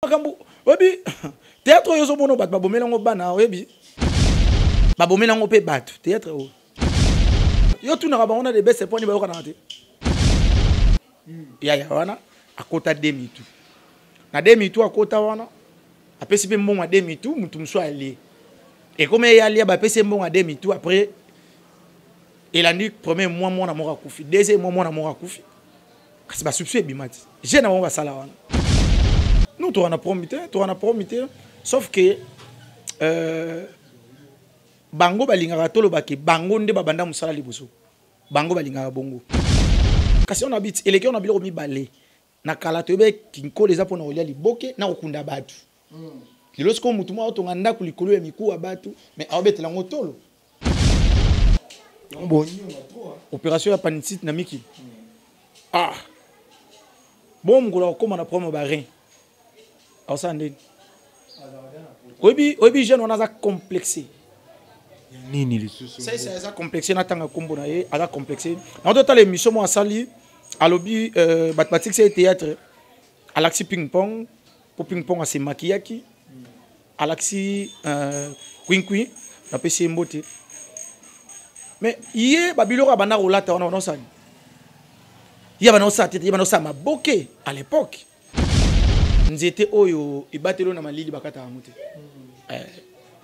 Obi théâtre yo zo bono bat babomela ngo bana obi babomela ngo pe bat théâtre o yo tuna ba on a des best points ba yo kana te ya wana akota demi-tour na demi-tour akota wana apesi pe mbongo demi-tour mutu mso ali et comme ya ali ba pesi mbongo demi-tour après il a dit premier mois na mora kufi deuxième mois na mora kufi kasi ba substituer bimati je na ba sala wana. Nous, tu en as promis, sauf que bango balingaka tolo baki bango nde babanda musala liboso bango balingaka bongo kasi on habite eleki on a biloko mi balé na kala tobe kinko les apona olia liboke na okunda batu lorsqu'on mutuma otonga ndaku likolo ya miku wa batu mais abetela ngotolo bon opération ya panicite na miki bon ngola ko na promo barin. Obi jeune on a complexé. C'est ça complexé na tanga kombo na ye, a complexé. En total émission moi sali à lobby mathématique c'est théâtre. Alaxi ping pong, pour ping pong c'est makiyaki. Alaxi queen na PC mbote. Mais hier babilo bana rolata on a ça. Il y a ça tête, il y a ça maboké à l'époque. Nous étions oyo ibatelo na malili bakata amuti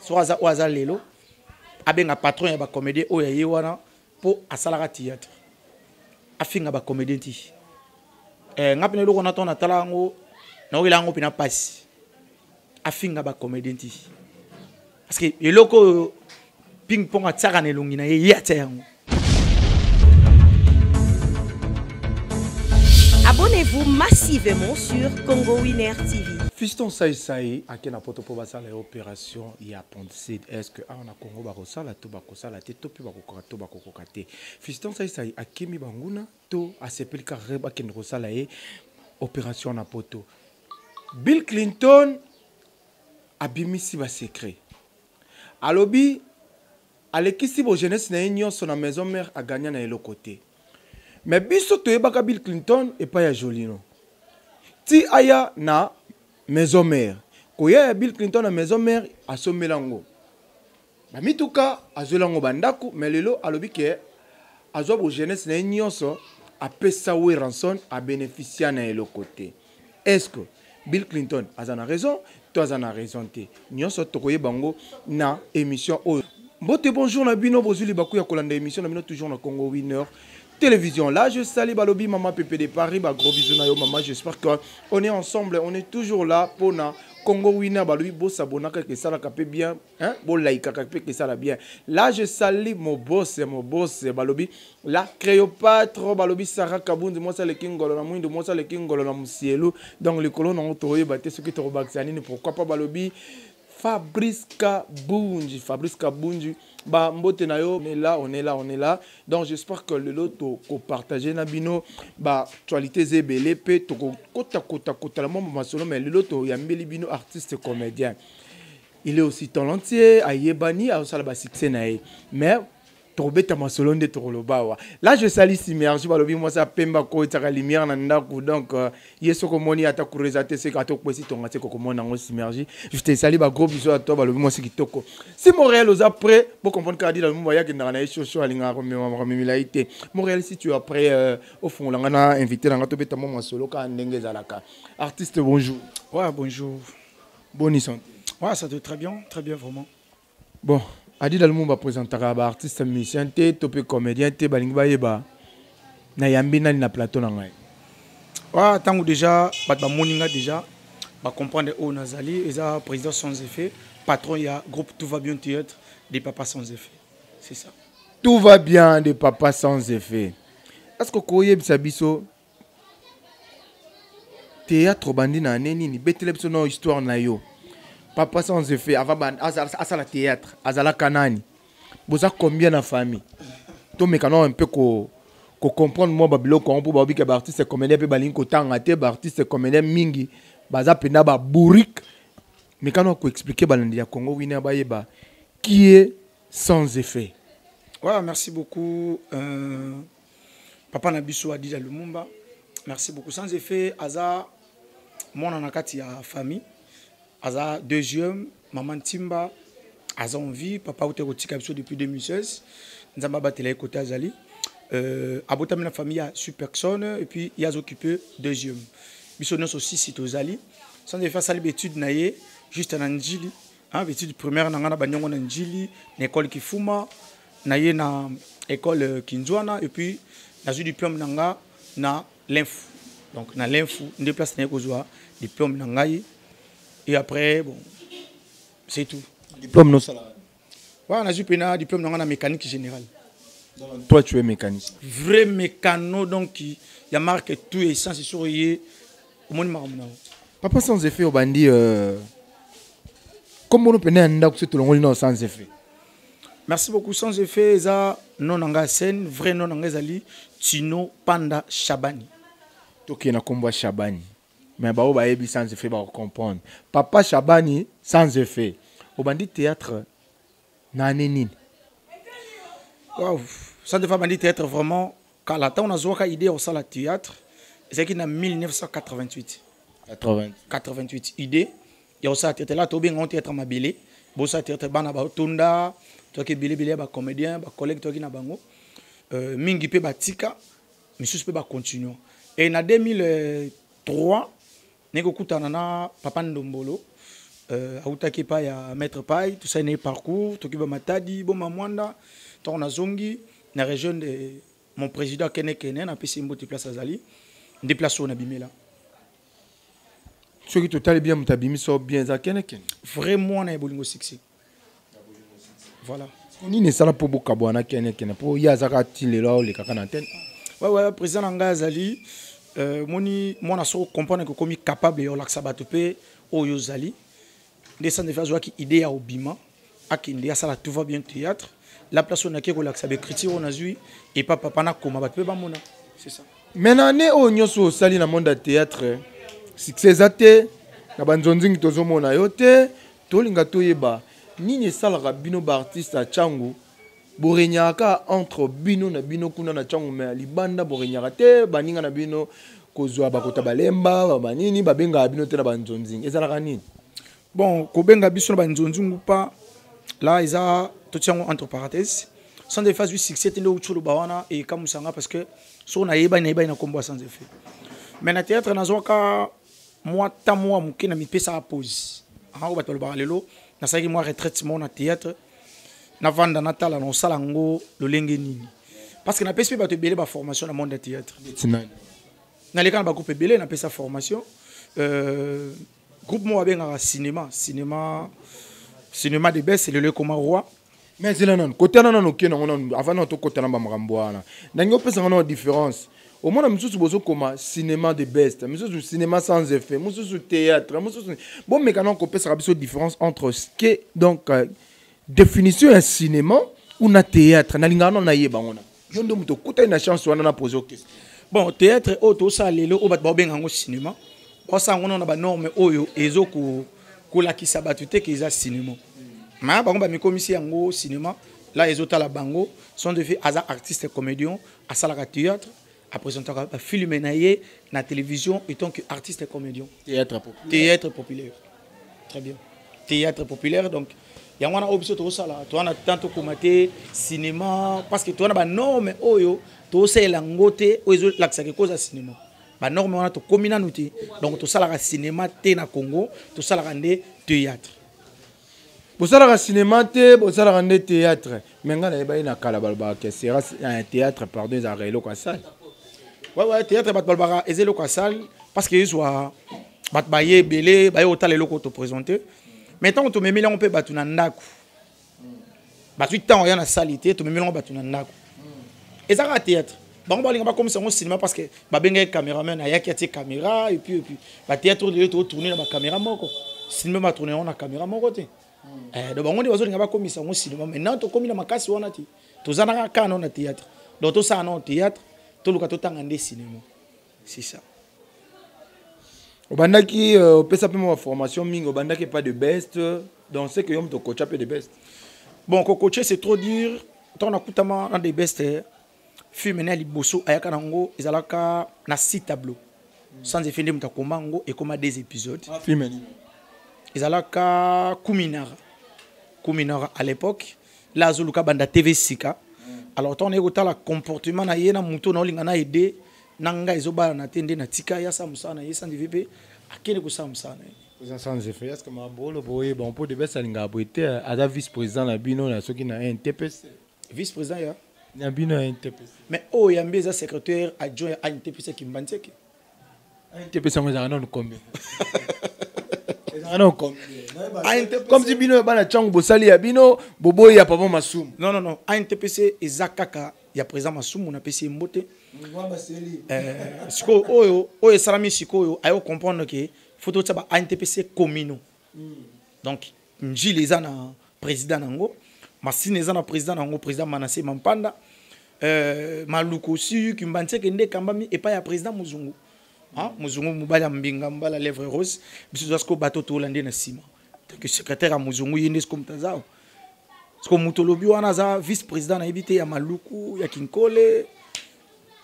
soaza oaza lelo abenga patron ya ba comédien oyo ye wana po asalaka théâtre afinga ba comédien ti ngapene loko na tona talango na oyo lango pina passe afinga ba comédien ti parce que eloko ping pong atsaka na elongi na ye yata yango. Abonnez-vous massivement sur Congo Winner TV. Fiston Saïsaï, à quel apôtre pour passer l'opération il y a pensé est-ce que on a Congo barossa la to bakosa la te to pi bakokato bakokate. Fiston Saïsaï a Kimi Banguna to a sepel kareba ken rosala e opération na poto. Bill Clinton a bimisi ba secret. Alobi alekisi bo jeunesse na union son na maison mère a gagné na elo côté. Mais biso to yebaka Bill Clinton et pas ya Jolino. Ti aya na maison mère. Koya Bill Clinton na maison mère a somelango. Ba mituka azolango bandaku mais lelo alobi ke azo bo jeunesse na nyonso a pesa we ranson a bénéficier na elo côté. Est-ce que Bill Clinton a raison, toi a raison te. Nyonso to koye bango na émission o. Bote bonjour na bino bozuli baku ya kolanda émission na bino toujours na Congo Winner Télévision. Là, je salue Balobi, maman Pépé de Paris, bah gros bisous na yo maman. J'espère qu'on est ensemble, on est toujours là pour na Congo Winner Balobi, beau s'abonner que ça la capé bien, hein, beau like que ça la bien. Là, je salue mon boss Balobi. Là, Créopatre Balobi Sarah Kaboun de moi ça le kingolo na mwindo moi ça le kingolo na musielo. Donc les colons ont trouvé batté ce qui te rebaxani, pourquoi pas Balobi. Fabrice Kabunji, bah mbote na yo, on est là. Donc j'espère que le lot ko partager na bino bah actualité zebele pe to kota la mama masolo mais le lot yambeli bino artiste comédien. Il est aussi talentueux, ayebani a osala ba succès na ye. Mais Tobeta masolo nde tokolobawa. Là je salue Simergie balobi moi ça pemba ko tsaka lumière na ndako donc yeso ko moni ata ku rezater ce ka to kwesi tonga te ko mona ngo Simergie. Je te salue ba gros bisous à toi balobi moi c'est kitoko. Si Montréal aux après pour comprendre ka dit dans le moment ya ke na na show alinga ko mimilaité. Montréal si tu après au fond là na invité na to beta mo masolo ka ndenge zalaka. Artiste bonjour. Ouais bonjour. Bonne santé. Ouais ça te très bien vraiment. Bon Adi dans le monde va présenter un artiste musicien, topé comédien, balingi bayeba. Na yambi na na plateau na ngai. Wa tangu déjà ba moninga déjà ba comprendre o nazali eza président sans effet, patron ya groupe Tout va bien théâtre des papas sans effet. C'est ça. Tout va bien des papas sans effet. Est-ce que koye bisabiso théâtre bandi na neni ni betele biso no histoire na yo. Papa sans effet, avant à la théâtre, à la canani. Vous avez combien de famille? Tout me un peu ko comprendre moi babilo ko pour babi que artiste comédien pe balin ko tanga te artiste comédien mingi baza pena ba bourrique. Mais quand on expliquer balandi ya Congo Winner bayeba qui est sans effet. Ouais, merci beaucoup Papa Nabiso a dit à Lumumba. Merci beaucoup sans effet Aza mwana na kati ya famille aza deuxième maman Timba aza en vie papa ote kotika biso depuis 2016 nzamba batela côté azali abotami na famille ya superson et puis il a occupé deuxième biso nyonso aussi sitozali sans de faire sali étude na ye juste na njili hein étude première na ngana banyango na njili na école Kifuma na ye na école Kinzwana et puis na eu diplôme nanga na l'info donc na l'info on déplace na kozwa diplôme nangai et après bon c'est tout diplôme non ça ouais on a eu pena diplôme nanga na mécanique générale. Toi tu es mécanicien vrai mécano donc il y a marqué tout essence sur yé au monde maramna papa sans effet au bandi comme on peut n'anda que tout le monde sans effet. Merci beaucoup sans effet ça non nanga scène vrai non nanga zali Tino Panda Shabani toki na kombo Shabani mais ba o ba yebi sans effet ba comprendre papa Shabani sans effet au bandi théâtre na nini. Wow, ça devait me dire être vraiment quand la temps on a joué idée au salle théâtre c'est qu'il en 1988 88 idée et au salle théâtre là tout bien on théâtre mabile bon ça théâtre bana ba tunda toi qui bile ba comédien ba collègue toi qui na bango mingi pe batika mais juste pe ba continuer et en 2003 nego kutana na papa Ndombolo autaki pa ya maître pai tout ça né parcours to ki ba matadi bo mamwanda on a zongi na région de mon président Kene Kene na pesi mbote place azali déplace on a bimela ce qui total bien mutabimi so bien za Kene Kene vraiment na bolingo succès voilà on ne sala pour bokabwana Kene Kene pour ya zaka tilelo le kaka na antenne ouais président nanga azali moni mona so comprendre que comme capable yo laksa batope o yo zali descendre faire joie qui idée ya obima akinde ya sala tout va bien théâtre la place on a qui relaxe avec critique on a vu et pas papa na koma ba pe ba mona c'est ça maintenant né o nyoso sali na monde théâtre succès zate na banzonzingi tozo mona yote tolinga toyeba nini sala bino ba artiste a changu borenyaka entre bino na bino kuna na changu me libanda borenyaka te baninga na bino kozwa bakota balemba banini babenga bino te na banzonzingi ezalaka nini bon ko benga biso na banzonzingu pa là ils a tout entre parenthèses sans des phases du succès tendo uchulu bawana et comme ça parce que so na yeba na combo sans effet mais na théâtre na zoka moi ta moi mukina mi pesa pause ha o batolo ba lelo na saki moi retraite mon na théâtre na vanda natala no salango lo lenge nini parce que na pesa ba te belé ba formation na monde de théâtre na les kan ba groupe belé na pesa formation groupe moi benga cinéma de baisse c'est le comme roi mais c'est là non côté non OK non avant non to côté na ba makambo wana ndenge opesa ngana différence au moins mususu bozo comme cinéma de best mususu cinéma sans effet mususu théâtre mususu bon mais quand on opesa biso différence entre ce que donc définition un cinéma ou na théâtre na lingana na yeba ngona jondo muto kuta na chance wana na poser question bon théâtre auto ça lelo o bat ba benga ngo cinéma o ça ngona na ba norme oyo ezoku la qui sabatute qui est cinéma mais bango ba mikomisi yango cinéma là les autres la bango sont de fait as artistes comédiens à salaka théâtre à présenter un film na télévision et tant que artiste comédien théâtre populaire très bien théâtre populaire donc il y a une option to sala to na tanto komate cinéma parce que to na ba norme oyo to sala ngote oyo laksa ke cause cinéma ba norme wana to komina nuti donc to sala cinéma te na Congo to sala ndé théâtre bo sala cinéma te bo sala ndé théâtre menga na ba ina kala balba que sera un théâtre pardon za relo kwa salle ouais théâtre bat balba ezelo kwa salle parce que soit bat baye belé baye otale loko to présenter maintenant to memela on peut batu na ndako batu temps ya na salité to memela on batu na ndako ezaka théâtre bango balinga ba comme ça au cinéma parce que ba benga caméraman ayaki ati caméra et puis ba théâtre de tourner na ba caméra moko cinéma ba tourner on na caméra moko te donc bango ndi bazolinga ba comme ça au cinéma maintenant to komi na makasi wana ti to zanaka kana na théâtre donc to ça na théâtre to luka to tanga ndé cinéma c'est ça obandaki pesa pe ma formation mingo obandaki pas de best donc c'est que yom to coach peu de best bon coacher c'est trop dur ton akutama dans des best film na liboso ayaka nango ezalaka na 6 tableaux sans effet de Mutakomango et comme 2 épisodes. Film. Ils allaient à Kuminara à l'époque. Là, Zuluka Banda TV Sika. Alors, on est au comportement na yena muto na olingana aidé nanga izoba na tende na tika ya samusana yesa ndivpe akene ko samusana. Sans effet, est-ce que ma bolo boye bon pour de besa linga boité à vice-président na bino na soki na NTPC. Vice-président ya na bino NTPC. Mais oh yambeza secrétaire adjoint à NTPC Kimbantseke. NTPC on a non combien. Non combien. Comme si bino bana changu bosali ya bino bobo ya papa Masumu. Non NTPC ezakaka ya président Masumu na PC mbote. Siko oyo salami siko ayo comprendre que photo tsaba NTPC communaux. Donc njili za na président nango, Masine za na président nango, président Manassé Mampanda, Maluku aussi Kimbantseke nde kambami et pas ya président Muzungu. Ah, Muzungu mubala mbinga mbala lèvre rose, biso zasko bato to landé na sima. Que secrétaire à Muzungu yende comme tazao. Parce que Mutolobi wana za vice-président na ebité ya Maluku, ya Kinkole.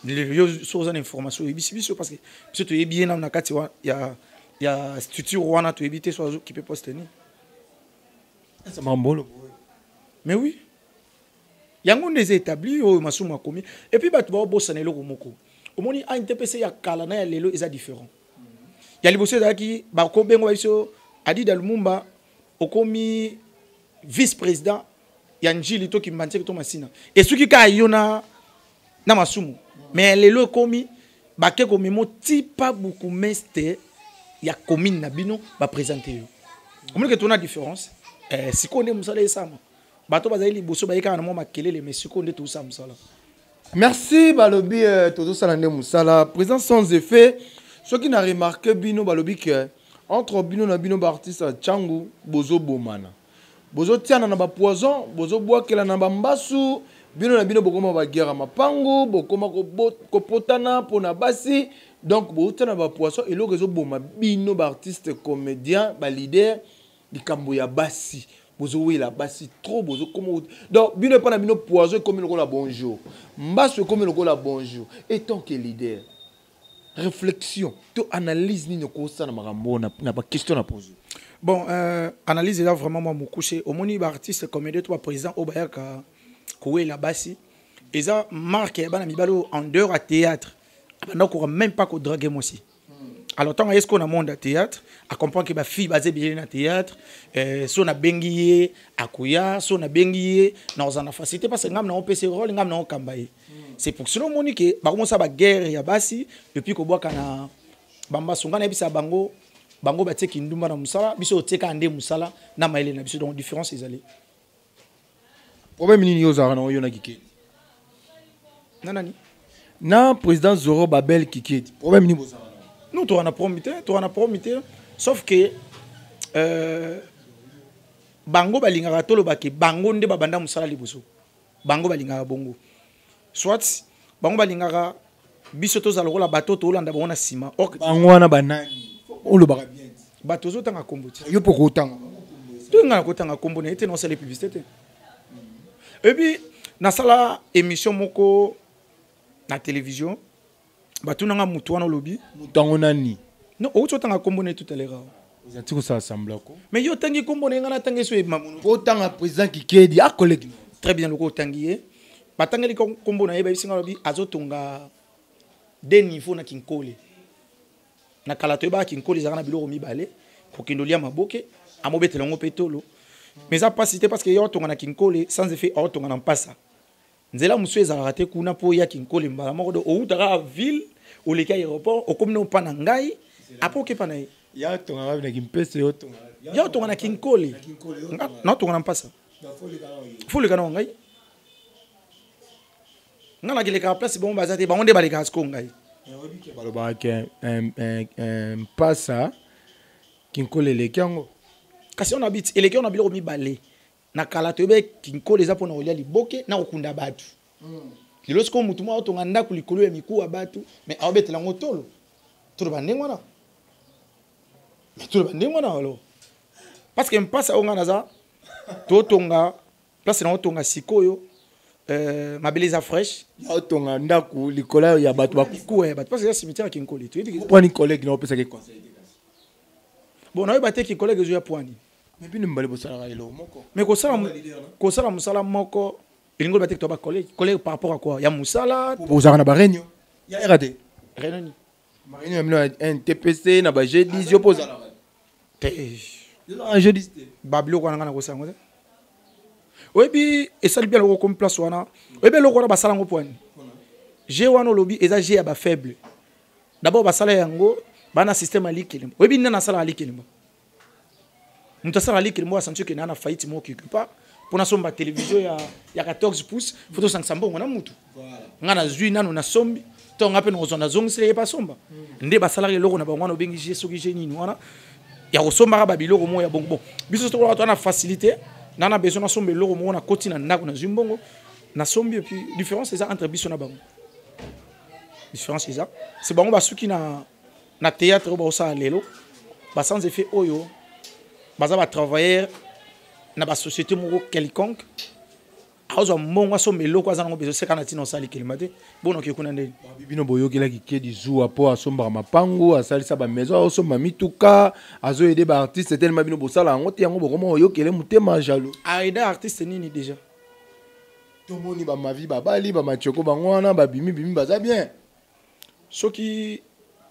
Les choses en information biso parce que biso to yebi na kati ya structure wana to ebité so qui peut poster ni. Ça m'embole. Mais oui. Yango des établis au Masumu akomi et puis bato ba bosana eloko moko. Omoni a NTPC ya kala na ya lelo eza différent. Ya liboso za ki ba ko bengo biso Adi Dalumumba okomi vice-président ya Njili to Kimbantseke to Masina. Et ce qui ka yona na Masumu. Mais lelo komi bake ko memo tipa beaucoup meste ya commune na bino ba présenter yo. Omoni que tona différence sikonde musala esama. Bato bazali liboso ba yeka na mo makelele mais sikonde tout ça musala. Merci balobi todo salande musala présent sans effet ce qui n'a remarqué bino balobi que entre bino na bino ba artiste changu bozo bomana bozo tiana na ba poison bozo boakela na ba mbasu bino na bino bokoma ba guerre mapango bokoma ko potana pona basi donc bozo tiana ba poison et le réseau boma bino ba artiste comédien ba leader likambo ya basi bozo wela basi trop bozo comme donc bino pas na bino poison comme le la bonjour mbasu comme le la bonjour et tant que leader réflexion, tu analyse ni ko sana makambo na pas question à poser. Bon, analyse là vraiment moi couché au moni artiste comédien toi président Obayaka Koué la basi et ça marque bana mibalo en dehors à théâtre. Pendant qu'on même pas ko draguer moi aussi. Alors tant est-ce qu'on a monde à théâtre, à comprendre que ba fille basée bien na théâtre, so na bengié akuya, so na bengié na ozana facilité parce que ngam na on PC rôle ngam na on kambaye. C'est pour cela que bah comment ça va guerre ya basi depuis ko boka na bamba songa na bisa bango batie kindumba na musala biso teka ande musala na maile na biso donc différence ezali. Problème nini yo zara na yo na kike. Nanani na président Zoro Babel kike. Problème nini bozara. Nous tu en as promis sauf que bango balingaka tolo bake bango nde babanda musala liboso. Bango balingaka bongo. Soit bango balingaka biso to zaloko la bateau to landa bona sima bango wana banani on le bara bien bateau zo tanga kombo ti yo poko tanga to ngana ko tanga kombo na ete non c'est les publicités et puis na sala émission moko na télévision bato nanga mutu wana lobi mutango nani non o to tanga kombo na tout à l'heure vous êtes ça assemblée ko mais yo tangi kombo na ngana tangi so mamuno ko tanga président Kikedi a collègue très bien loko tangi batangeli kombo na yeba bisinga lobi azotonga des niveaux na Kinkole na kalato ba Kinkole zaka na biloko mibale ko kindolia maboke amobetela ngo petolo mais ça pas cité parce que yo tonga na Kinkole sans effet o tonga na mpasa nzela musu ezala te kuna po ya Kinkole mbala moko do o utaka ville o leka aéroport o komne pa na ngai apoke pa na ya tonga na Kimpese yo tonga na Kinkole na tonga na mpasa faut le canon ngai ngana keleka place bon bazate ba onde baleka asko ngai baloba ke pasa Kinkole lekango kasi on habite eleki on habilo mi balé na kala to be Kinkole za pona olia liboke na okunda batu lorsqu'on mutuma otonga ndaku likolo ya miku wa batu mais abetela ngotolo to ba ndengwana mais to ba ndengwana alo parce que mpasa onga naza to tonga place na otonga sikoyo mabele eza fresh ya tonga ndaku likola ya bato ba kuwe bato parce que cimetière kinkoli tu dis point ni collègue na opesa ke conseil bon na ba te ki collègue zo ya poani mais bino mbale bosala elo moko mais ko sala musala moko elingo ba te to ba collègue par rapport à quoi ya musala bozaka na ba réunion ya RAD réunion ma réunion mino un TPC na ba G10 yo pozala un G10 bablo ko na ko sango oyebi esali bien loko comme place wana oyebi loko na basala ngo poani G wana lobby eza G ya ba faible d'abord basala yango bana système ali kelimba oyebi nana sala ali kelimba muta sala ali kelimba asantu ke nana faillite mo quelque part pour na somba télévision ya 14 pouces photo 500 bongo na mutu ngana zui nanu na sombi to ngape no zona zongisele pa somba nde basala loko na bango na obengi G soki G nini wana ya kosomba ba biloko mo ya bongo bon biso to wana to na facilité nana besoin na sombe loko mo na koti na ndako na zumbongo na sombi et puis différence c'est entre biso na bango différence c'est bango basuki na théâtre ba osa lelo ba sans effet oyo baza ba travailleur na ba société moko quelconque azo mongo sombe loko azana ngo besoin c'est kana tino sali kelimate bono ke kuna ndeni bino boyokela ki di jour po asomba mapango asalisa ba maison asomba mituka azo aider ba artiste tellement bino bosala ngo te yango bokomo oyokele mutema jalo aider artiste nini déjà tomoni ba mavi ba bali ba machoko bango wana ba bimi baza bien soki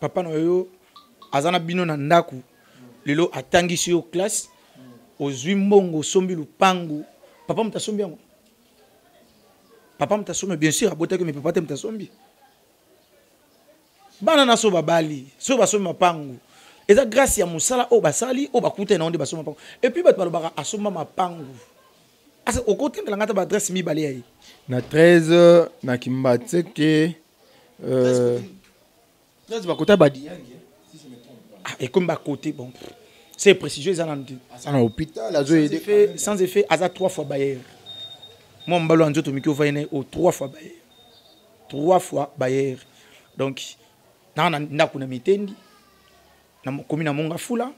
papa na yo azana bino na ndaku lelo atangisi yo classe ozwi mbongo sombi lupangu papa mutasombi yango papa mutasombi bien sûr abotaki mais papa te mutasombi bana na so babali so basombi mapangu eza grâce ya musala o basali o bakute na onde basombi mapangu et puis bato balobaka asomba mapangu asa okotengela ngata ba adresse mibale yayi na 13 na Kimbatseke 13 bakota badiyangi si je me trompe et comme ba côté bon c'est précieux ils en à l'hôpital azo aider sans effet aza 3 fois bayer moi mbalo anjoto miki ovayene au 3 fois bayer donc na ndaku na mitendi na komi na monga fula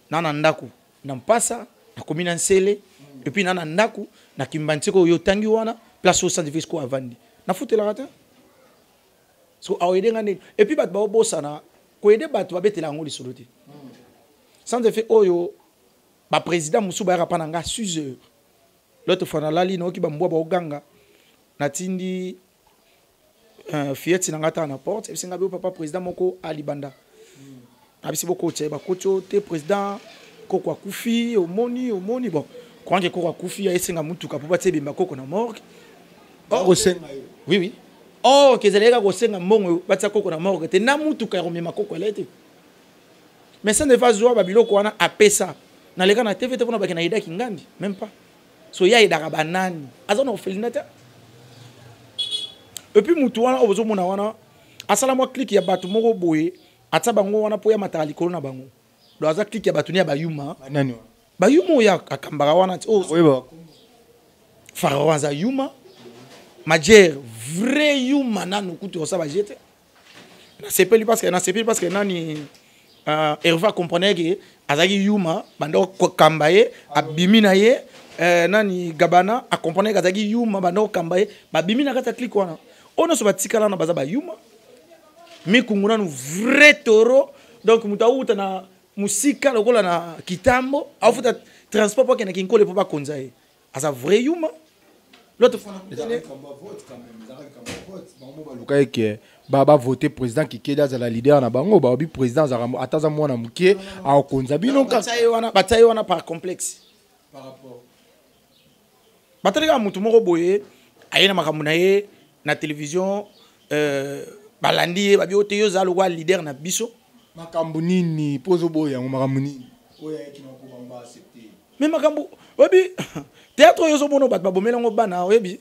na ndaku na mpasa na komi na nsele et puis na ndaku na Kimbantseko yo tangi wana place au centre fisco avandi na futela rata so awede ngane et puis bat ba obosana ko aider bat ba betela ngoli solote sans effet oyo ba président musu ba rapa nanga 6 heures l'autre fois na lali no ki ba mbwa ba oganga natindi fieti nanga ta na porte et singa be papa président moko alibanda abisi boko tche ba kocho te président koko akufi omoni bon quand que koko akufi ya esenga mutuka po batse bimba koko na morgue oh oui oh kezeleka ko senga mbongo batsa koko na morgue te na mutuka ya komema koko elete mais ça ne va pas ba biloko wana apesa na leka na TV te pona ba kena ida kingambi même pas so ya ida banani azona ofelinata et puis mutu wana obozo mona wana asala mo click ya batu moko boye atsa bango wana po ya matali kolona bango do aza click ya batu ni ya bayuma nani bayuma ya akambara wana oh oui farawanza yuma majer vrai yuma nanu kutu osaba jete na sepeli parce que nani Herva comprenait que azaki yuma bando kambaye abimina ye nani gabana a comprenait que azaki yuma bando kambaye babimina kata click wana ono so batikala na baza ba yuma mi kunguna nu vrai toro donc mutauta na musika lokola na kitambo afuta transport pour que kinkole po ba konzaye asa vrai yuma l'autre fois que baba voter président qui keda za la leader na bango ba bi président za ataza mwana mukie a konza bino ka bataille wana par complexe par rapport batali mutu moko boye ayena makambo na ye na télévision balandi babi oteyo za lokwa leader na biso makambo nini pozo boya makambo nini oya kina ko bamba accepter mais makambo obi théâtre yo zo bono bat babomela ngo bana oyebi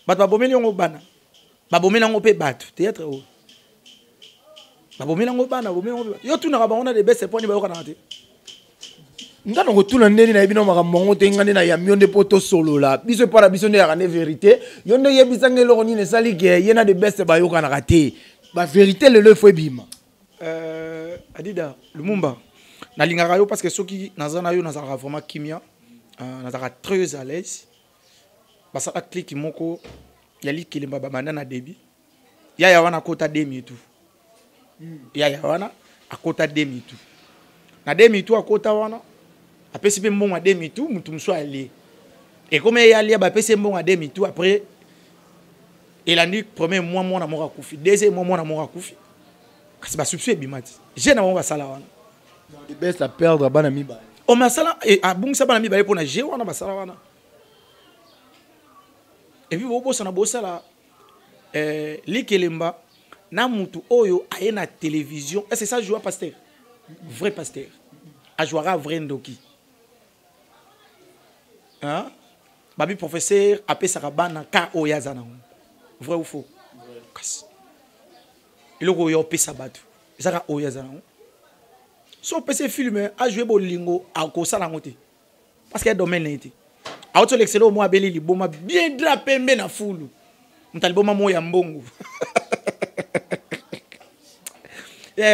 bat babomela ngo bana babomela ngo pe bat théâtre o babomela ngo bana babomela ngo yo tuna ka bango na de best point ba yo kana te ngana ko tuna ndeni na bino makambo ngo te ngane na ya mionde poto solo la biso para biso ne ya ne vérité yo ne yebisa ngelo ko ni ne sali ke yena de best ba yo kana te ba vérité le faut bima adida lumumba na lingaka yo parce que soki nazana yo nazaka vraiment kimia nazaka très à l'aise basala clique moko ya Likelemba babanda na débit ya wana kota demi tout ya wana akota demi tout na demi tout akota wana apesi pe mbongo demi tout mutu muso ali et comme ya ali ba pesi mbongo demi tout après il a dit premier mois mona moko akufi deuxième mois mona moko akufi kasi ba substituer bimati je na mo basala wana the best à perdre bana miba o masala et abungisa bana miba pour na je wana basala wana et puis bobo sana bosala Likelemba na mutu oyo aye na télévision et c'est ça jouer pasteur vrai pasteur a jouera vrai ndoki hein babi professeur apé sarabana ka oyazana vrai ou faux kas iloko yo pesa batu zaka oyazana so pese film a jouer bolingo a ko sala ngote parce que domaine n'était auto l'excellent moi beli liboma bien drapé mbe na fulu mtaliboma moya mbongo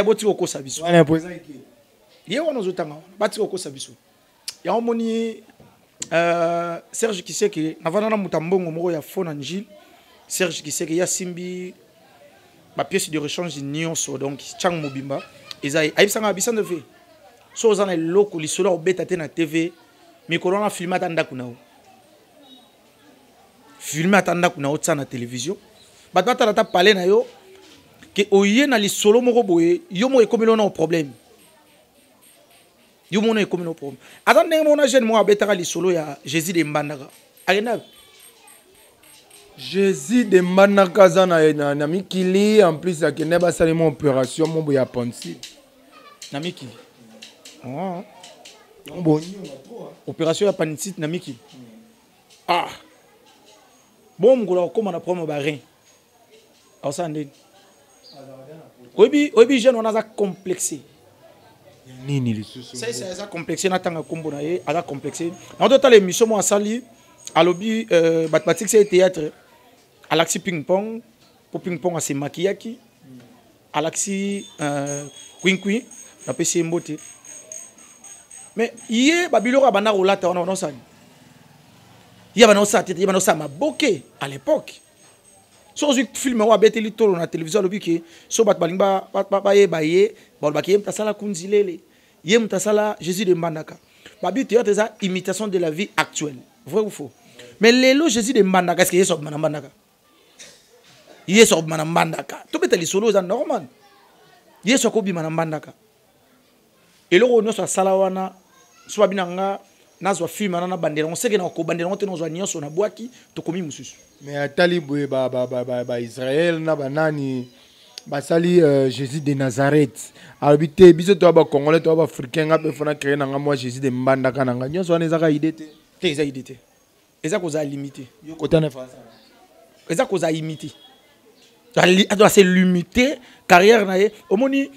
boti okosa biso wana poza iki ye wana zotanga bati okosa biso ya omoni Serge Kiseke navana na mutambongo moko ya fona njil Serge Kiseke ya simbi ba pièce de rechange nyonso donc chang mobimba ezai aibisanga bisande fe so ozana loko lisolo obeta te na TV mikolo na filma tanda kunao filme atanda kuna otsa na télévision batata rata parler na yo que oye na lisolo moko boye yo mo ekomelo na problème yo mo na ekomelo problème attendez mon jeune mo abetaka lisolo ya Jésus de Mbandaka agenda Jésus de Mbandaka na mikili en plus ya kene ba salimo opération mo boya ponsi na mikili bon opération ya panicite na mikili bon mgola koma na problème ba rein ausande obi jeune on a complexé nini lisusu ça complexé na tanga kombo na ye ala complexé na d'autres l'émission mo asali alobi batmatique c'est théâtre alaxi ping pong pour ping pong ase makiyaki alaxi queen na pesi mbote mais yé babilo ka bana rolata on osani il y a un maboke à l'époque. Si on film ou abete li tolo na télévision lobi ke so bat balimba papa ye baye bon ba ke mtasala kunzilele ye mtasala Jésus de Mbandaka. Babi théâtre ça imitation de la vie actuelle. Vrai ou faux? Mais lelo Jésus de Mbandaka est-ce que yeso Mbandaka? Yeso Mbandaka. To beta li solo za normal. Yeso ko bi Mbandaka. Et le on so sala wana so binanga nazwa film na bandela on sait que na ko bandela on te nozwa nyonso na boaki to komi mususu mais atali boye ba Israël na banani basali Jésus de Nazareth habité biso to ba congolais to ba africain ngape fona créer na moi Jésus de Mbandaka na nyonso wana ezaka idée te eza idée te eza ko za limité yo kotana fa eza ko za imité doit se limiter carrière na ye omoni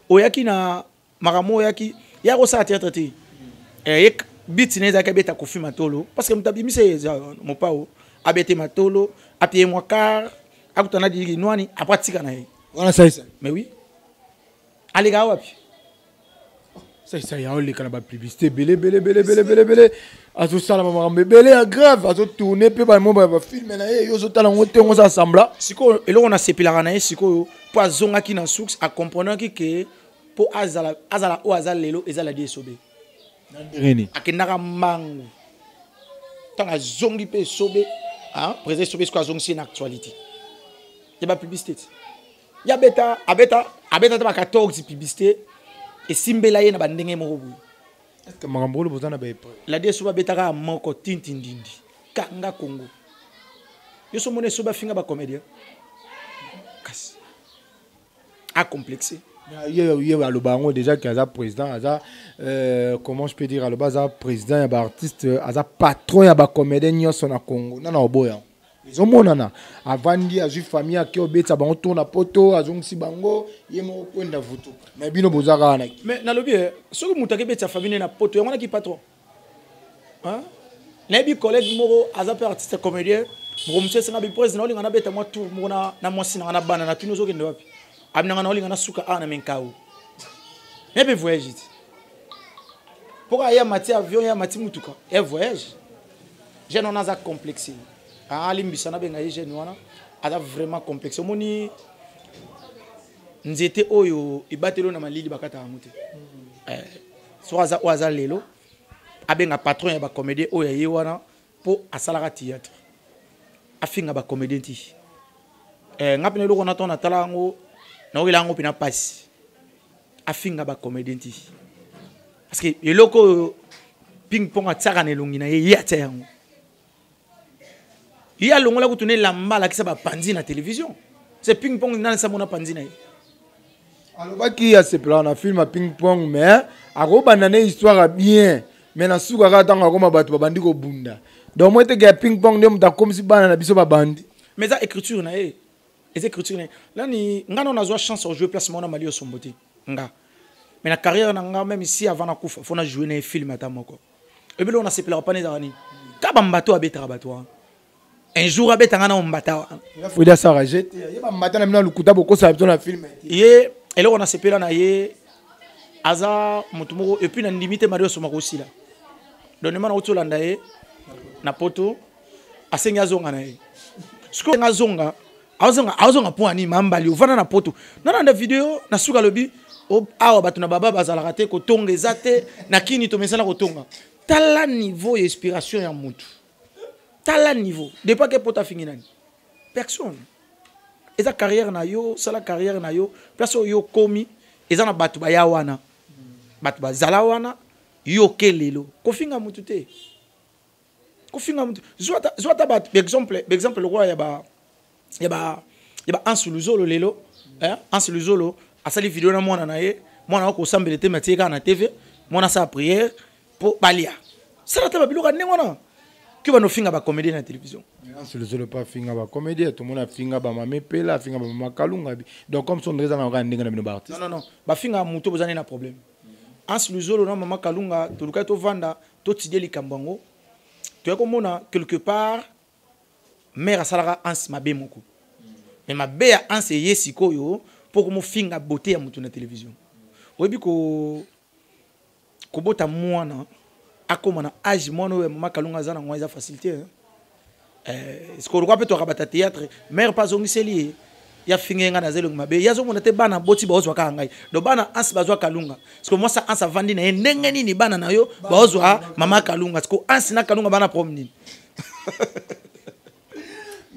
oyaki na maramo oyaki ya ko sa théâtre te bit neza kabeta kofi matolo parce que mtabimise mon pao abete matolo apie moi car akutana di nwani apatika na ye wana ça mais oui alega wapi ça ya oli kana ba publicité belé azo sala mama belé grave azo tourner pe ba mo ba film na ye yo zo tala ngote ngo sa sembla siko eloko na sepilaka na ye siko po azonga ki na source a comprendre que po azala o azala lelo ezala die sobe akenaka mangu tanga zongi pe sobe président sobe ko zongi na actualité ya ba publicité ya beta abeta ba 14 publicité et simbela ye na bandenge moko bu est-ce que magambolo bozana ba la die soba betaka moko tintindindi kanga Congo yo so mone soba finga ba comédien kasi a complexé il y a le baron déjà qui a président comment je peux dire le bas président et artiste a patron et comédien nyonso na Congo na oboya ils ont monana avant dit a famille qui obeta ba on tourne poto azongsi bango yemo kwenda vuto mais bino bozaka na mais na lobi so ko mutake beta famille na poto yona ki patron hein na bi collègue moko azape artiste comédien mo mtse nga bi président olinga na beta mo tour mo na mwasi na bana na tuno zo kende wapi abinanga na olinga na suka na menkao nebe voyage pourquoi ya mati avion ya mati mutuka et voyage je non aza complexé alimbisa na benga jeune wana ada vraiment complexe moni nzete oyo ibatelo na malili bakata amuti so aza lelo abenga patron ya ba comédien oyo ye wana po asalaka théâtre afinga ba comédien ti ngapene loko na tona talango na oyo lango pina passe afinga ba comédien ti parce que eloko ping pong atsaka na elongi na ye yata yango ya longola kutune lamba la kisa ba panzi na télévision c'est ping pong na sa mona panzi na ye alobaki ya sepela na film ping pong mais akobanda na histoire bien mais na suka ka tanga koma bato babandi ko bunda donc moi te ga ping pong ndem ta comme si bana na biso babandi mais ça écriture na ye écriture là ni ngano na zo chance au jouer placement na Mali au Somboti nga mais la carrière na nga même ici avant na kufa faut na jouer na film ata moko et puis là on a sepela pas nezarani ka bambato abetara bato un jour abetanga na mbata faut dire ça rajete ya bambata na mina lukuta boko sa na film ye et là on a sepela na ye aza mutumoko et puis na limite Mario Somako aussi là donc na otolanda ye na poto asenga zonga na ye sko nga zonga azonga po ani mambali ovana na poto na vidéo na suka lobi awa batu na baba bazalaka te ko tonga ezate na kini to mesala ko tonga tala niveau inspiration ya mutu tala niveau de pas que pota fingi nani personne eza carrière na yo sala carrière na yo place yo komi eza na batu ba ya wana batu bazala wana yo kelelo ko finga mutu te ko finga mutu zwata bat exemple le roi ya ba Ansuluzolo lelo Ansuluzolo asali vidéo na mwana na ye mwana ko sambele te matika na TV mwana sa prière pour balia sala ta babiloka nengwana ki ba no finga ba comédie na télévision Ansuluzolo pas finga ba comédie tout monde a finga ba mame pela finga ba makalunga donc comme son ndreza na ndenga na bino ba artiste non ba finga muto bozane na problème Ansuluzolo na mama kalunga to luka to vanda to tidie likambango tu as comme quelque part mère asalaka ans mabe moko mais mabe ya ans yesiko yo pour que mo finga beauté ya mutu na télévision oyebi ko bota mwana akoma na âge mwana we mama kalunga zana ngwa eza facilité ce ko kwa peto rabata théâtre mère pas ongiseli ya fingenga na zelo mabe yazo mona te bana boti bazwa ka ngai do bana ans bazwa kalunga parce que moi ça ans avandi na ndenge nini bana na yo bazwa mama kalunga parce que ans na kalunga bana promener.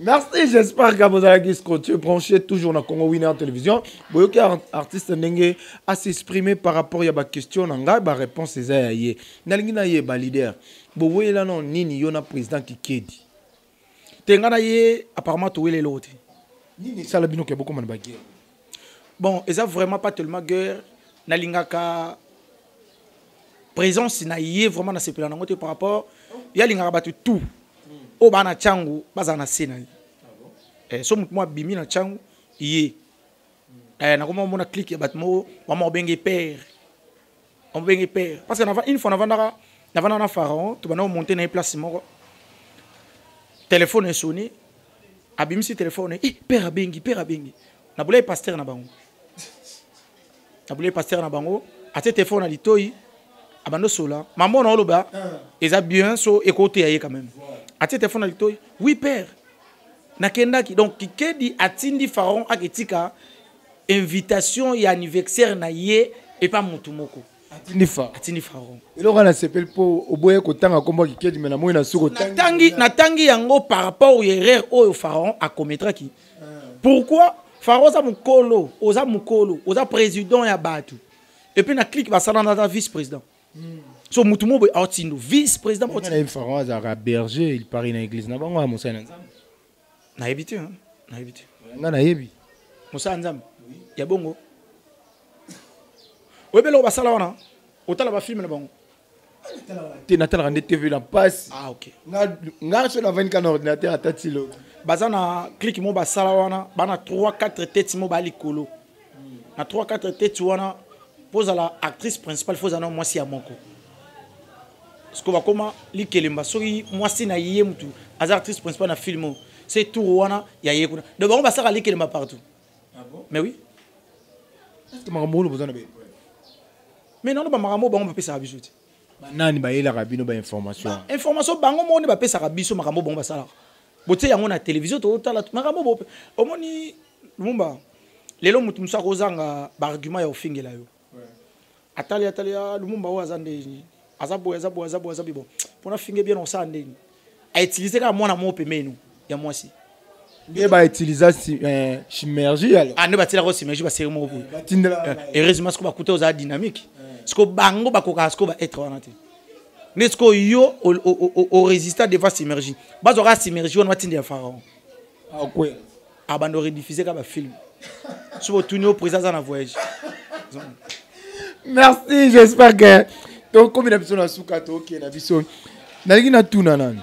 Merci, j'espère que vous avez continué branché toujours dans Congo Winner Télévision. Vous avez un artiste à s'exprimer par rapport à la question, la réponse est ailleurs. Nalingina ye ba leader. Vous voyez là non nini yona président qui kedi. Tengana ye apparemment tout les l'autre. Nini ça la bino ke beaucoup man ba guerre. Bon, et ça vraiment pas tellement guerre. Nalingaka présence na ye vraiment na sepela ngote par rapport ya lingaka batu tout. O bana changu bazana sena so moi bimi na changu yé na comment mona clique batmo mama obenge père parce que une fois na na pharaon tu bana monter na place moko téléphone est sonné abimi si téléphone père abengi na boulay pasteur na bango ate téléphone na litoi abando sola maman na oloba eza bien so écouter aye quand même ati téléphone alitoy oui père nakendaki donc kikedi atindi pharaon aketika invitation ya anniversaire na ye et pas mutu moko atindi pharaon eloko na sepel po oboye ko tanga komba kikedi mena moyi na suko natangi yango par rapport au erreur au pharaon a commettraki pourquoi pharaon za mukolo oza président ya batu et puis na clique basala na vice-président. So mutumo autindo vice-président il est pharaon à berger il parie dans l'église na bango musa na nzambe na habité nga na yebi musa nzambe ya bongo webelo basala wana otala ba film na bango te na tala rende TV na passe OK nga so na 24 ordinateur atatilo bazana click mo basala wana bana 3-4 têtes mo bali kolo na 3-4 têtes wana pose la actrice principale faut ana moi si ya moko ce que va comment likelemba soki moi si na yé mutu as actrice principale na film c'est tout wana ya yé kuna de bango basaka likelemba partout ah bon mais oui est-ce que makambo besoin de mais non ba makambo bango ba pesa biso ti nani ba yela rabino ba information bango mo ne ba pesa biso makambo bango basala bote yango na télévision to tala makambo bo omoni Lumumba lelo mutu musa kozanga ba argument ya ofingela yo atali Lumumba o azande azabo bon pona finge bien on sa ndeni a utiliser ka mwana mo pemenu ya mwasi et ba utiliser synergie alors ne batila ko synergie ba serimo bo heureusement ce ko ba kuta oza dynamique ce ko bango ba koka ce ko ba être wana te n'est-ce que yo au résistant devant synergie bazora synergie on watinde ya pharaon ah quoi abando rediffuser ka ba film sur tourner au président na voyage. Merci, j'espère que donc comme il a besoin de soukato qui na biso nalingi na tuna nani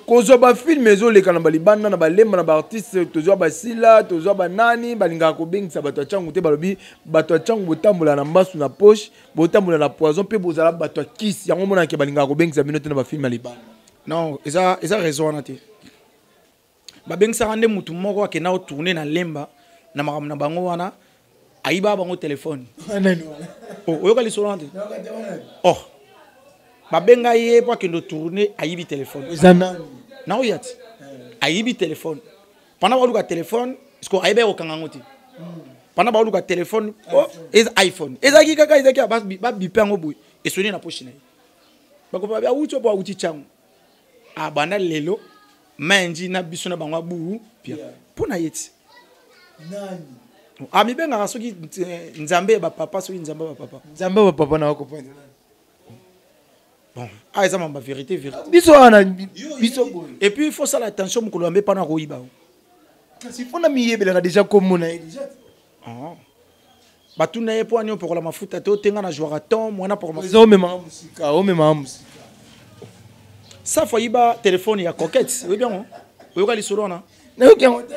kozo ba film ezo le kana balibanda na balemba na ba artiste tozo ba sila tozo ba nani balinga ko bingisa bato changu te balobi bato changu botambola na mbasu na poche botambola na poison pe bozala bato kiss yango mona ke balinga ko bingisa bino te na ba film libanda non eza raison na te ba bingisa rande mutu moko ke na tourner na lemba na makambo na bango wana ayiba bango téléphone oyoka lisolo te oh babenga ye po ke ndo tourner ayibi téléphone na oyati ayibi téléphone pendant ba luka téléphone parce que ayiba ko kangango te pendant ba luka téléphone oh is iPhone ezaki kaka ezaki ba bipengo boy et soni na poche na ye bako ba uti po uti changu abana lelo manji na biso na bango bu pia pona yeti nani ami benga rasoki nzambe ba papa so nzambe ba papa na ko point bon ah ça ma vérité biso ana biso et puis il faut ça l'attention mukolo ambe pana ko iba si fona miyebela déjà comme na déjà ah batuna ye po anyo pour la mafuta to tenga na jouer à temps mwana pour mafuta o mema musika ça faut iba téléphone ya coquette oui bien oyoka lisolo na yoka ngote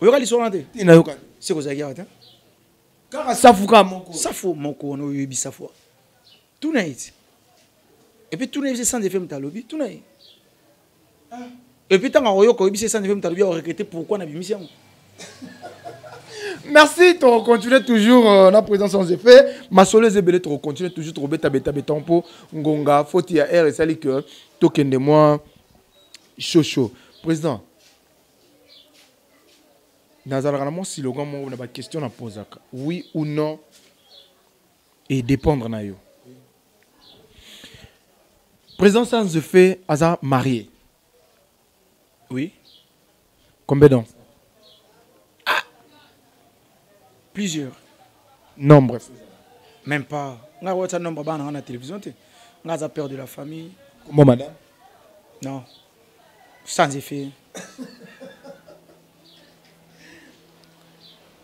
oyoka lisolo na te ina yoka c'est ko zagia ta kaka safuka moko safu moko no yobi safu tout na it et puis tout na c'est sans effet mtalobi tout na et puis tant oyoka yobi c'est sans effet mtalobi on regretter pourquoi na bimisia merci tu continuer toujours na présence sans effet masolo zebele tu continuer toujours trop beta betampo ngonga faute ya air et sali que token de moi chaud président nazalaka si le grand na ba question na posaka oui ou non et dépendre na yo président sans effet aza marié oui combien d'enfants plusieurs nombre même pas nga wata nombre bana na télévision te nga za père de la famille comment madame non sans effet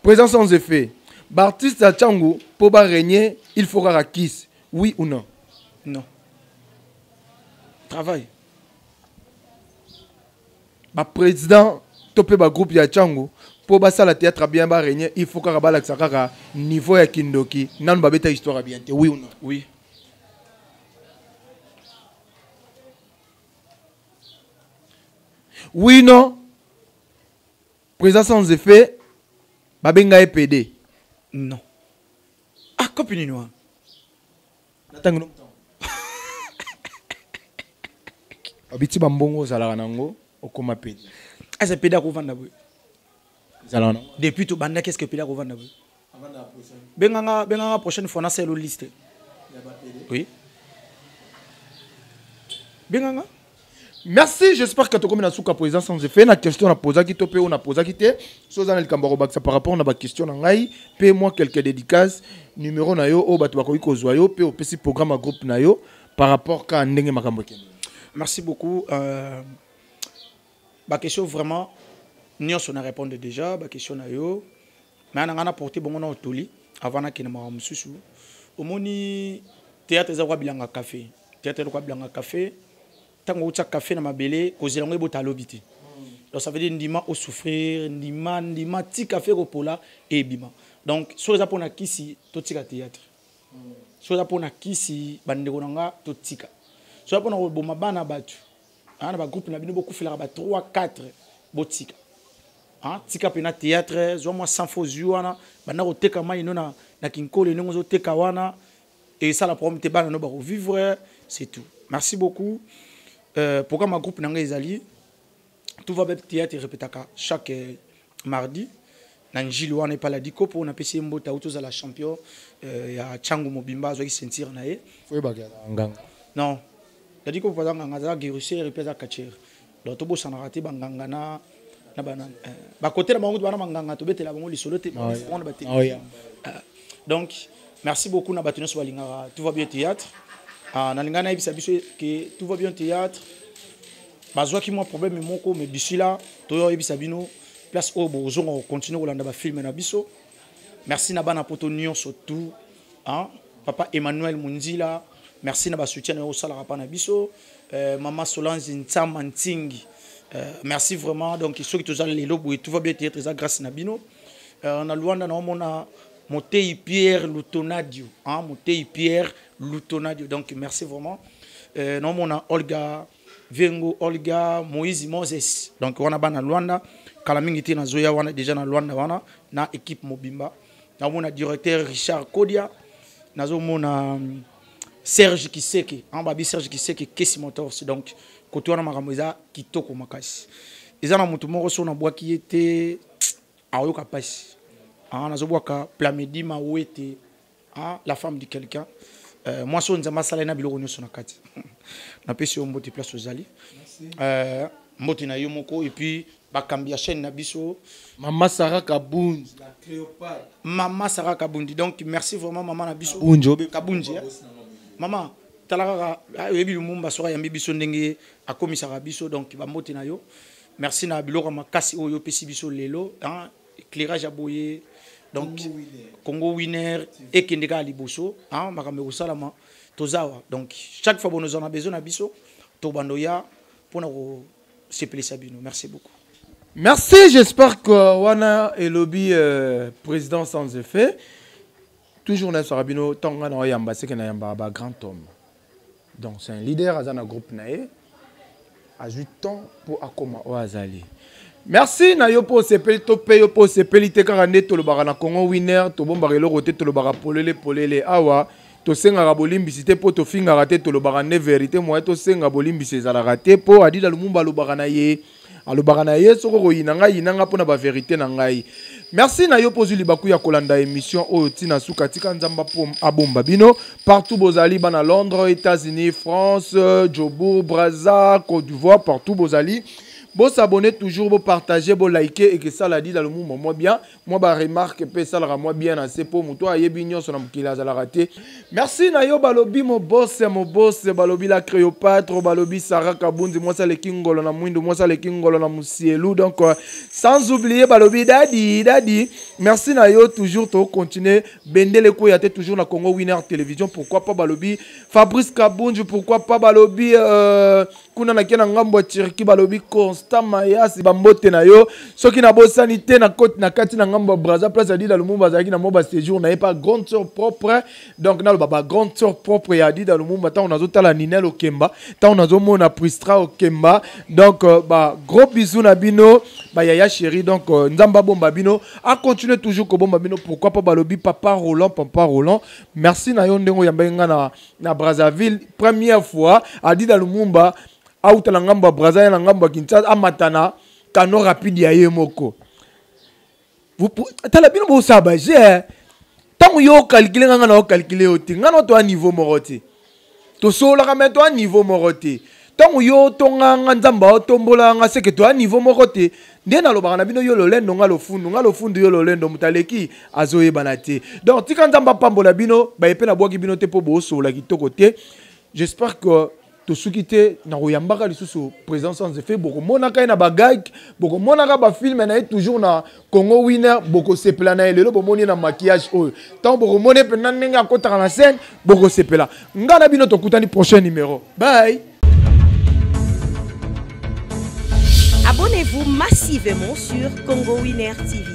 présent sans effet Baptiste Achangu pour régner il faudra kiss oui ou non non travail ba président topé ba groupe ya Achangu pour basa la théâtre bien ba régner il faut ka bala kaka niveau ya kindoki nan ba beta histoire bien oui ou non oui oui non présent sans effet babenga EPD non ah copine noire natango abiti bambongo zalaka nango okoma PD ah c'est PD ko vanda boy zalana depuis tout banda qu'est-ce que PD ko vanda boy benga prochaine fois na c'est le liste oui benga merci j'espère que tu comme na souka président sans effet na question na posa ki topé on a posa ki te soza na likambaro baksa par rapport na ba question na ngai pe moi quelques dédicaces numéro na yo o batu bakoki kozwa yo pe opesi programme groupe na yo par rapport ka ndenge makambo kende. Merci beaucoup ba question vraiment nyonso na répondre déjà ba question na yo mais na porter bongo na otoli avant na kina ma mususu omoni théâtre za kwa bilanga café théâtre kwa bilanga café tango ucha café na mabele kozela ngo bota lobiti donc ça veut dire ndima au souffrir ndima ti café kopola et bima donc so za pona kisi to tika théâtre so za pona kisi bandeko nanga to tika so za pona boma bana batu ana ba groupe na bino beaucoup fela ba 3 4 botika hein tika pena théâtre zo moi sans faux wana bana ko teka mai no na kinkole ngo zo teka wana et ça la problème te bana no ba vivre c'est tout merci beaucoup pourquoi ma groupe nanga ezali tout va bien théâtre répétaka chaque mardi. Nanjili wana pas la diko pour on a pesi mbota autoza la champion ya Changu Mobimba zo ki sentir na ye. Foi bagala nganga. Non. La diko pour nganga za guerrier répéta kacher. Donc to bo sana raté banganga na bana ba côté la bango bana manganga to betela bango lisolo te on ba te. Donc merci beaucoup na batuna so balingara tout va bien théâtre. Na lingana ibisa biso que tout va bien théâtre. Bazwa ki moi problème moko mais d'ici là to yo ibisa bino place au bozon on continue Rolanda ba film na biso. Merci na bana poto nyonso tout hein papa Emmanuel Munzila merci na ba soutien au sala rapa na biso maman Solange Ntsama Ntingi merci vraiment donc ceux qui tous les lobo et tout va bien être ça grâce na bino on a Luanda na mona Motei Pierre Lutonadio hein Motei Pierre Lutonadio donc merci vraiment non mona Olga Vengo Olga Moïse Moses donc on a bana Luanda kala mingi te na zoya wana déjà na Luanda wana na équipe Mobimba na mona directeur Richard Kodia na zo mona Serge Kiseke en babi Serge Kiseke Kesi Motors donc côté wana makamboza kitoko makasi eza na mutu moko so na bwaki ete ayoka pasi na zo bwaka Plamedi Mawete la femme de quelqu'un moi so nzamba sala na biloko nyoso na kati na pesi yo mbote place ozali mbote na yo moko et puis bakambi ya chaîne na biso Maman Sarah Kabundi la Cléopâtre. Maman Sarah Kabundi donc merci vraiment maman na biso Kabundi maman talaka yebi lumumba soka yambi biso ndenge akomisaka biso donc ba mbote na yo merci na biloko makasi oyo pesi biso lelo hein éclairage aboye donc Congo winner et kendeka liboso hein makambe kosalama tozawa donc chaque fois nous en a besoin na biso to bandoya pona ko sepelisa bino merci beaucoup. Merci, j'espère que wana et lobby président sans effet toujours na Sarabino tonga na yamba c'est que na yamba ba grand homme. Donc c'est un leader dans un groupe naé à 8 ans pour akoma oazali. Merci na yo po sepeli to pe yo po sepeli te karane to lo bara na Congo winner to bomba relo roté to lo bara polele awa to senga rabolimbisi te po to finga raté to lo bara ne vérité moi to senga bolimbisi za la raté po adila lumumba lo bara na ye alo bara na ye soko yinanga pona ba vérité na ngai. Merci na yo pozuli baku ya kolanda émission oyo tina suka tika nzamba po abomba bino partout bozali bana Londres, États-Unis, France, Djobourg, Brazza, Côte d'Ivoire partout bozali. Bon s'abonner toujours, bon partager, bon liker et que ça l'a dit dans le monde moi bien. Moi bah remarque que ça l'a moi bien assez pour moi toi yebignon son amkila za la raté. Merci na yo balobi mon boss balobi la Cléopâtre balobi Sarah Kabundi moi ça le kingolo na mwindo moi ça le kingolo na musielu donc sans oublier balobi daddy. Merci na yo toujours to continuer bendele ko yate toujours na Congo Winner Télévision pourquoi pas balobi Fabrice Kabundi pourquoi pas balobi kuna na kena ngambo Tirki balobi Constant Mayas bambote na yo soki na bosani te na côte na kati na ngambo Brazza place a dit dans le Lumumba zaki na moba séjour na pas grande sœur propre donc na le baba grande sœur propre ya dit dans le Lumumba ta on a zotala Ninel Okemba ta on a zo mona Pristra Okemba donc ba gros bisous na bino ba yaya chéri donc nzamba bomba bino a continuer toujours ko bomba bino pourquoi pas balobi papa Roland merci na yo ndengo yamba na Brazzaville première fois a dit dans le Lumumba auta na ngamba Brazza na ngamba Kinshasa amatana kano rapide ya yemoko vous tala bino bo sabaje tango yo calculer ngana na calculer oti ngana to a niveau moroti to sola ka meto a niveau moroti tango yo tonga nzamba tombola nga seke to a niveau moroti ndena lo bana bino yo lolendo ngalo fundu yo lolendo mutaleki azoye banate donc tika nzamba pambola bino ba epena bwaki bino te po bo sola kitoko te j'espère que to sukite na royambaka lisusu présence sans effet boko monaka na bagag boko monaka ba film na toujours na Congo Winner boko sepela na lelo bomoni na maquillage oyo tant boko moné pena nenga kota na scène boko sepela ngana bino to kutani prochain numéro bye. Abonnez-vous massivement sur Congo Winner TV.